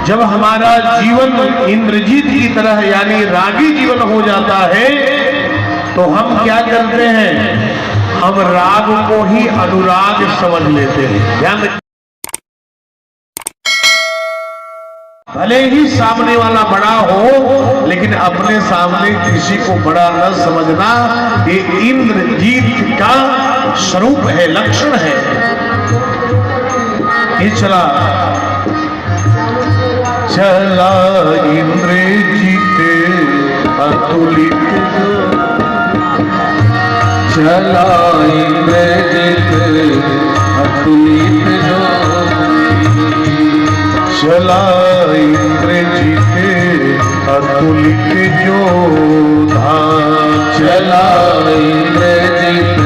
जब हमारा जीवन इंद्रजीत की तरह यानी रागी जीवन हो जाता है तो हम क्या करते हैं, हम राग को ही अनुराग समझ लेते हैं। ध्यान रखिए, भले ही सामने वाला बड़ा हो लेकिन अपने सामने किसी को बड़ा न समझना, ये इंद्रजीत का स्वरूप है, लक्षण है। ये चला इंद्रजीत अतुलित, चला इंद्रजीत अतुलित चला इंद्रजीत अतुलित जोधा, चला इंद्रजीत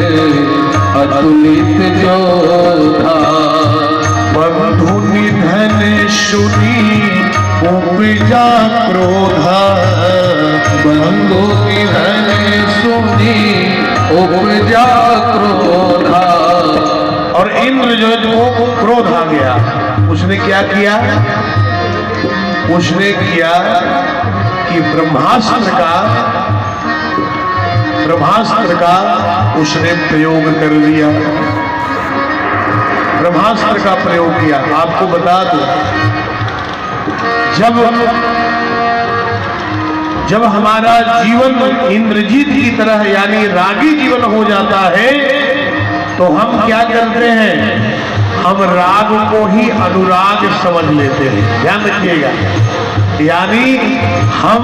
अतुलित जोधा। बंधु निधन सुनी उपजा क्रोधा, बंधु निधन सुनी उपजा क्रोधा। और इंद्रजीत को क्रोध आ गया। उसने क्या किया, उसने किया कि ब्रह्मास्त्र का उसने प्रयोग कर लिया, ब्रह्मास्त्र का प्रयोग किया। आपको बता दूं, जब हमारा जीवन इंद्रजीत की तरह यानी रागी जीवन हो जाता है तो हम क्या करते हैं, हम राग को ही अनुराग समझ लेते हैं। ध्यान रखिएगा, यानी हम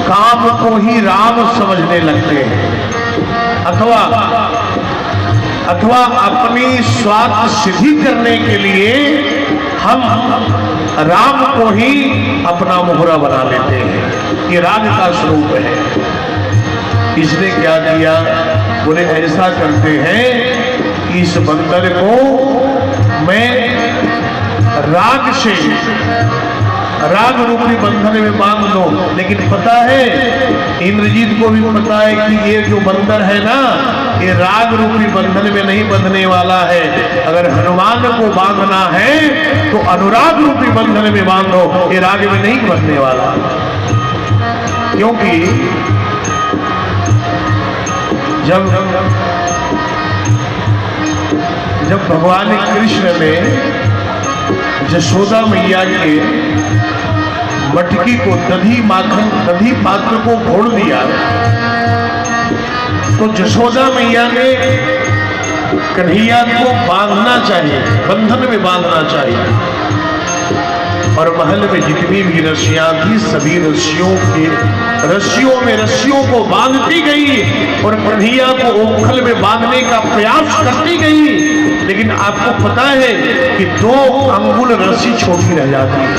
काम को ही राम समझने लगते हैं, अथवा अपनी स्वार्थ सिद्धि करने के लिए हम राम को ही अपना मोहरा बना लेते हैं। ये राग का स्वरूप है। इसने क्या किया, बोले ऐसा करते हैं कि इस बंदर को मैं राग रूपी बंधन में बांध लो। लेकिन पता है, इंद्रजीत को भी पता है कि ये जो बंदर है ना, ये राग रूपी बंधन में नहीं बंधने वाला है। अगर हनुमान को बांधना है तो अनुराग रूपी बंधन में बांधो, ये राग में नहीं बंधने वाला। क्योंकि जब भगवान कृष्ण ने यशोदा मैया के मटकी को दधी पात्र को फोड़ दिया तो यशोदा मैया ने कन्हैया को बांधना चाहिए, बंधन में बांधना चाहिए। और महल में जितनी भी रस्सियां थी सभी रस्सियों को बांधती गई और कन्हैया को ओखल में बांधने का प्रयास करती गई। लेकिन आपको पता है कि 2 अंगुल रस्सी छोटी रह जाती है।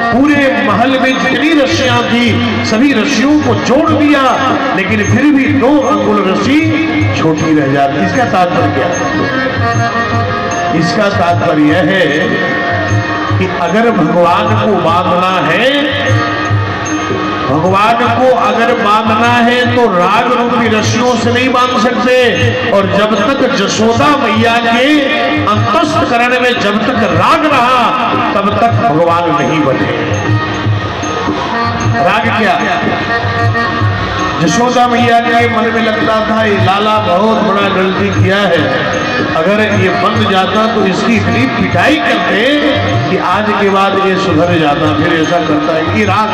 पूरे महल में जितनी रस्सियां थी सभी रस्सियों को जोड़ दिया, लेकिन फिर भी 2 अंगुल रस्सी छोटी रह जाती। इसका तात्पर्य क्या है? इसका तात्पर्य है कि अगर भगवान को बांधना है तो राग रूपी रस्सियों से नहीं बांध सकते। और जब तक यशोदा मैया के अंतःकरण में जब तक राग रहा तब तक भगवान नहीं बने। राग क्या, यशोदा मैया के मन में लगता था ये लाला बहुत बड़ा गलती किया है, अगर ये बंद जाता तो इसकी इतनी पिटाई करते कि आज के बाद ये सुधर जाता। फिर ऐसा करता है कि राग,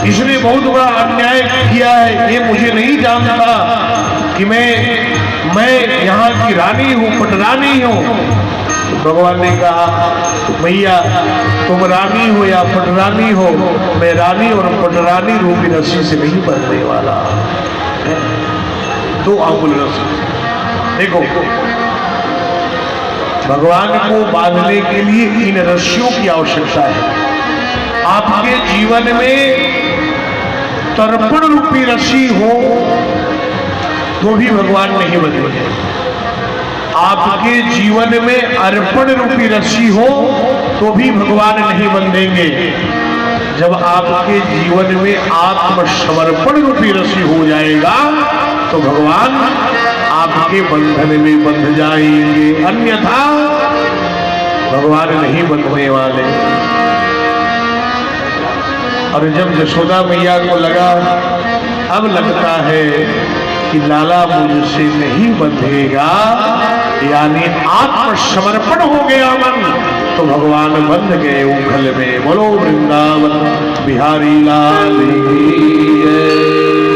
इसने बहुत बड़ा अन्याय किया है, ये मुझे नहीं जानता कि मैं यहाँ की रानी हूँ, पटरानी हूँ। भगवान ने कहा, मैया तुम रानी हो या पटरानी हो, मैं रानी और पटरानी रूपी रस्सी से नहीं बंधने वाला। 2 अंगुल रस्सी। देखो, भगवान को बांधने के लिए इन रस्सियों की आवश्यकता है। आपके जीवन में तर्पण रूपी रस्सी हो तो भी भगवान नहीं बंधेंगे। आपके जीवन में अर्पण रूपी रस्सी हो तो भी भगवान नहीं बंधेंगे। जब आपके जीवन में आत्मसमर्पण रूपी रस्सी हो जाएगा तो भगवान आपके बंधन में बंध जाएंगे। अन्यथा भगवान नहीं बंधने वाले। और जब यशोदा मैया को लगा अब लगता है कि लाला मुझसे नहीं बंधेगा, यानी आत्मसमर्पण हो गया मन, तो भगवान बंध गए उखल में। बोलो वृंदावन बिहारी लाल की जय।